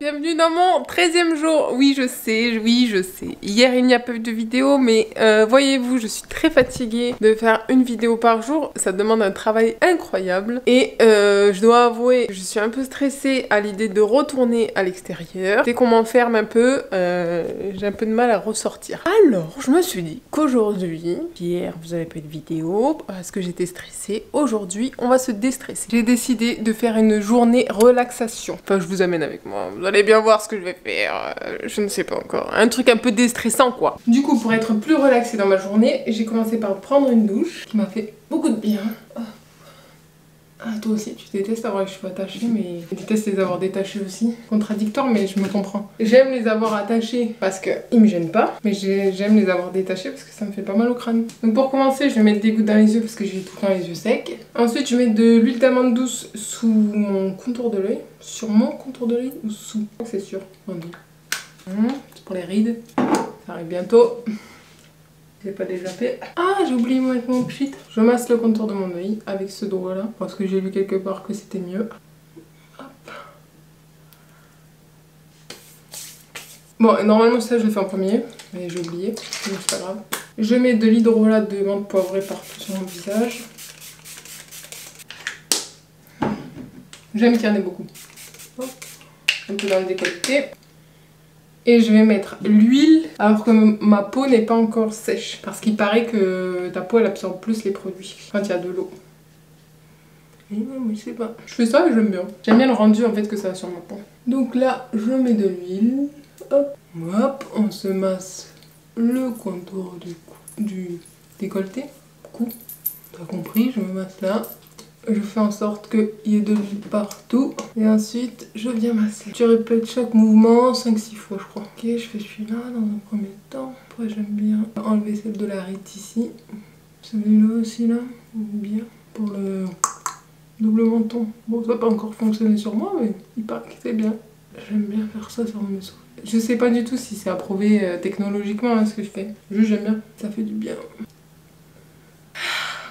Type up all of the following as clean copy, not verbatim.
Bienvenue dans mon 13e jour. Oui, je sais. Hier, il n'y a pas eu de vidéo, mais voyez-vous, je suis très fatiguée de faire une vidéo par jour. Ça demande un travail incroyable. Et je dois avouer, je suis un peu stressée à l'idée de retourner à l'extérieur. Dès qu'on m'enferme un peu, j'ai un peu de mal à ressortir. Alors, je me suis dit qu'aujourd'hui, hier, vous n'avez pas eu de vidéo parce que j'étais stressée. Aujourd'hui, on va se déstresser. J'ai décidé de faire une journée relaxation. Enfin, je vous amène avec moi. Vous allez bien voir ce que je vais faire. Je ne sais pas encore. Un truc un peu déstressant, quoi. Du coup, pour être plus relaxée dans ma journée, j'ai commencé par prendre une douche qui m'a fait beaucoup de bien. Ah, toi aussi, tu détestes avoir les cheveux attachés, mais je déteste les avoir détachés aussi. Contradictoire, mais je me comprends. J'aime les avoir attachés parce qu'ils me gênent pas, mais j'aime les avoir détachés parce que ça me fait pas mal au crâne. Donc pour commencer, je vais mettre des gouttes dans les yeux parce que j'ai tout le temps les yeux secs. Ensuite, je vais mettre de l'huile d'amande douce sous mon contour de l'œil. Sur mon contour de l'œil ou sous? C'est sûr. C'est pour les rides. Ça arrive bientôt. Je l'ai pas déjà fait. Ah, j'ai oublié de mettre mon pchit. Je masse le contour de mon œil avec ce doigt là parce que j'ai lu quelque part que c'était mieux. Hop. Bon, normalement ça je le fais en premier, mais j'ai oublié, donc c'est pas grave. Je mets de l'hydrolat de menthe poivrée partout sur mon visage. J'aime qu'il y en ait beaucoup. Hop. Un peu dans le décolleté. Et je vais mettre l'huile alors que ma peau n'est pas encore sèche. Parce qu'il paraît que ta peau elle absorbe plus les produits quand il y a de l'eau. Et moi je sais pas. Je fais ça et j'aime bien. J'aime bien le rendu en fait que ça a sur ma peau. Donc là je mets de l'huile. Hop. Hop. On se masse le contour du décolleté. Cou. T'as compris, je me masse là. Je fais en sorte qu'il y ait de l'huile partout. Et ensuite, je viens masser. Je répète chaque mouvement 5-6 fois, je crois. Ok, je fais celui-là dans un premier temps. Après, j'aime bien enlever celle de la ride ici. Celui-là aussi, là. Bien. Pour le double menton. Bon, ça n'a pas encore fonctionné sur moi, mais il paraît que c'est bien. J'aime bien faire ça sur mes souris. Je sais pas du tout si c'est approuvé technologiquement hein, ce que je fais. Juste, j'aime bien. Ça fait du bien.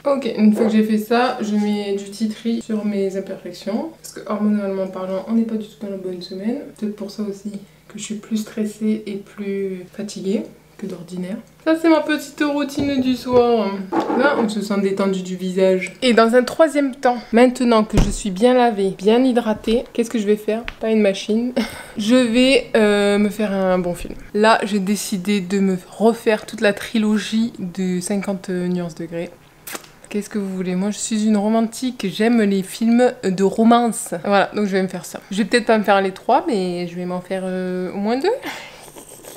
Ok, une fois que j'ai fait ça, je mets du tea tree sur mes imperfections. Parce que hormonalement parlant, on n'est pas du tout dans la bonne semaine. Peut-être pour ça aussi que je suis plus stressée et plus fatiguée que d'ordinaire. Ça c'est ma petite routine du soir. Là, on se sent détendu du visage. Et dans un troisième temps, maintenant que je suis bien lavée, bien hydratée, qu'est-ce que je vais faire? Pas une machine. Je vais me faire un bon film. Là, j'ai décidé de me refaire toute la trilogie de 50 nuances degrés. Qu'est-ce que vous voulez? Moi, je suis une romantique. J'aime les films de romance. Voilà, donc je vais me faire ça. Je vais peut-être pas me faire les 3, mais je vais m'en faire au moins 2.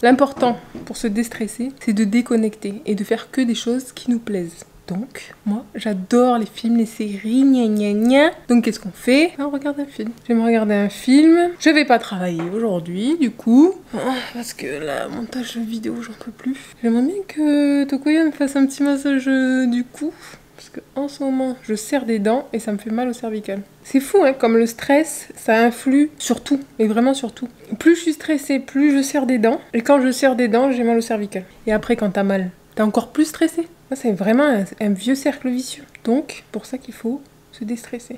L'important pour se déstresser, c'est de déconnecter et de faire que des choses qui nous plaisent. Donc, moi, j'adore les films, les séries, gna gna gna. Donc, qu'est-ce qu'on fait? On regarde un film. Je vais me regarder un film. Je vais pas travailler aujourd'hui, du coup. Parce que la montage vidéo, j'en peux plus. J'aimerais bien que Tokoya me fasse un petit massage du cou. Parce qu'en ce moment, je serre des dents et ça me fait mal au cervical. C'est fou, hein, comme le stress, ça influe sur tout, mais vraiment sur tout. Plus je suis stressée, plus je serre des dents. Et quand je serre des dents, j'ai mal au cervical. Et après, quand t'as mal, t'es encore plus stressé. C'est vraiment un vieux cercle vicieux. Donc, pour ça qu'il faut se déstresser.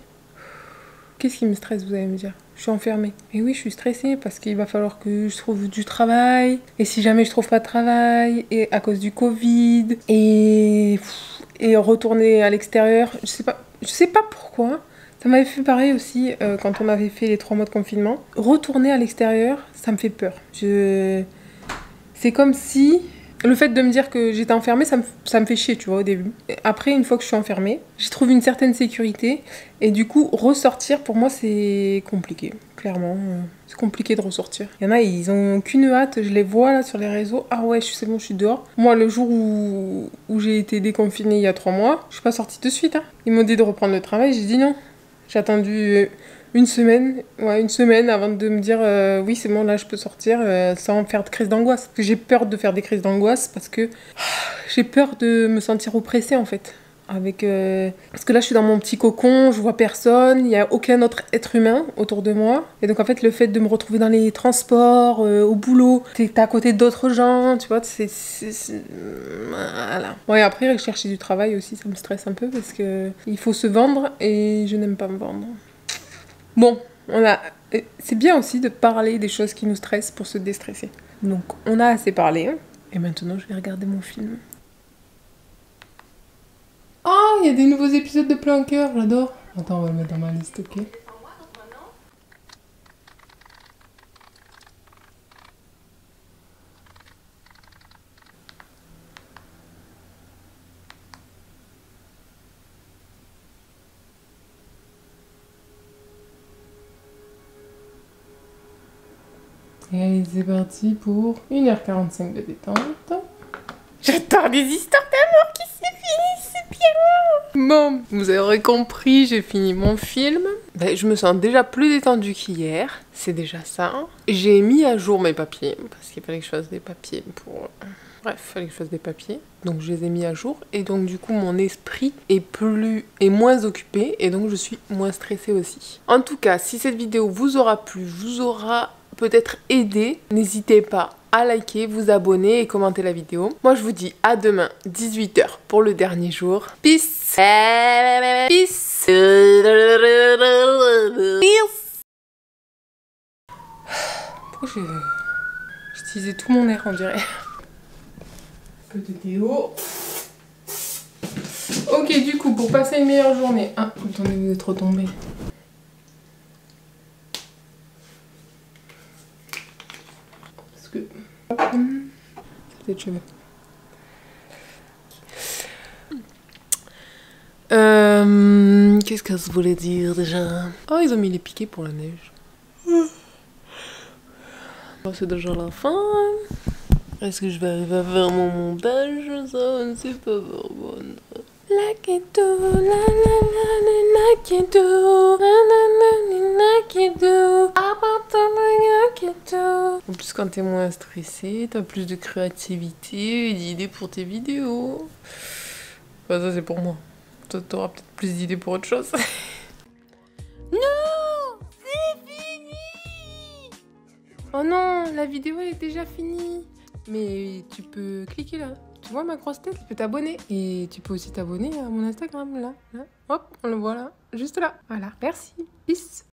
Qu'est-ce qui me stresse, vous allez me dire? Je suis enfermée. Et oui, je suis stressée parce qu'il va falloir que je trouve du travail. Et si jamais je trouve pas de travail, et à cause du Covid, et retourner à l'extérieur, je sais pas pourquoi. Ça m'avait fait pareil aussi quand on avait fait les 3 mois de confinement. Retourner à l'extérieur, ça me fait peur. C'est comme si le fait de me dire que j'étais enfermée, ça me fait chier, tu vois, au début. Et après, une fois que je suis enfermée, j'y trouve une certaine sécurité. Et du coup, ressortir, pour moi, c'est compliqué. Clairement, c'est compliqué de ressortir. Il y en a, ils ont qu'une hâte. Je les vois là sur les réseaux. Ah ouais, c'est bon, je suis dehors. Moi, le jour où j'ai été déconfinée il y a 3 mois, je suis pas sortie de suite. Hein. Ils m'ont dit de reprendre le travail. J'ai dit non. J'ai attendu une semaine avant de me dire oui c'est bon là je peux sortir sans faire de crise d'angoisse. Parce que j'ai peur de faire des crises d'angoisse parce que j'ai peur de me sentir oppressée en fait. Parce que là je suis dans mon petit cocon, je vois personne, il n'y a aucun autre être humain autour de moi. Et donc en fait le fait de me retrouver dans les transports, au boulot, t'es à côté d'autres gens, tu vois, voilà. Ouais, après chercher du travail aussi ça me stresse un peu parce que il faut se vendre et je n'aime pas me vendre. Bon, C'est bien aussi de parler des choses qui nous stressent pour se déstresser. Donc on a assez parlé. Et maintenant je vais regarder mon film. Oh, il y a des nouveaux épisodes de Plein Cœur, j'adore. Attends, on va le mettre dans ma liste, ok. Et allez, c'est parti pour 1h45 de détente. J'attends des histoires d'amour qui se finissent, c'est bien. Bon, vous aurez compris, j'ai fini mon film. Je me sens déjà plus détendue qu'hier, c'est déjà ça. J'ai mis à jour mes papiers, parce qu'il fallait que je fasse des papiers pour... Bref, il fallait que je fasse des papiers, donc je les ai mis à jour. Et donc du coup, mon esprit est moins occupé, et donc je suis moins stressée aussi. En tout cas, si cette vidéo vous aura plu, vous aura peut-être aidé, n'hésitez pas à liker, vous abonner et commenter la vidéo. Moi je vous dis à demain 18h pour le dernier jour. Peace. Peace. Pourquoi j'utilisais tout mon air on dirait. Un peu de déo. Ok, du coup pour passer une meilleure journée. Ah, attendez, vous êtes retombé. Que... Peut-être cheveux. Qu'est-ce que je voulais dire déjà? Oh, ils ont mis les piquets pour la neige. Oh, c'est déjà la fin. Est-ce que je vais arriver à faire mon montage? Ça, ne sais pas vraiment. La keto, la la la la keto, la la la la keto, la keto. En plus, quand t'es moins stressé, t'as plus de créativité et d'idées pour tes vidéos. Enfin, ça c'est pour moi. Toi, t'auras peut-être plus d'idées pour autre chose. Non, c'est fini. Oh non, la vidéo elle est déjà finie. Mais tu peux cliquer là. Tu vois ma grosse tête, tu peux t'abonner. Et tu peux aussi t'abonner à mon Instagram, là. Hop, on le voit là. Juste là. Voilà. Merci. Peace.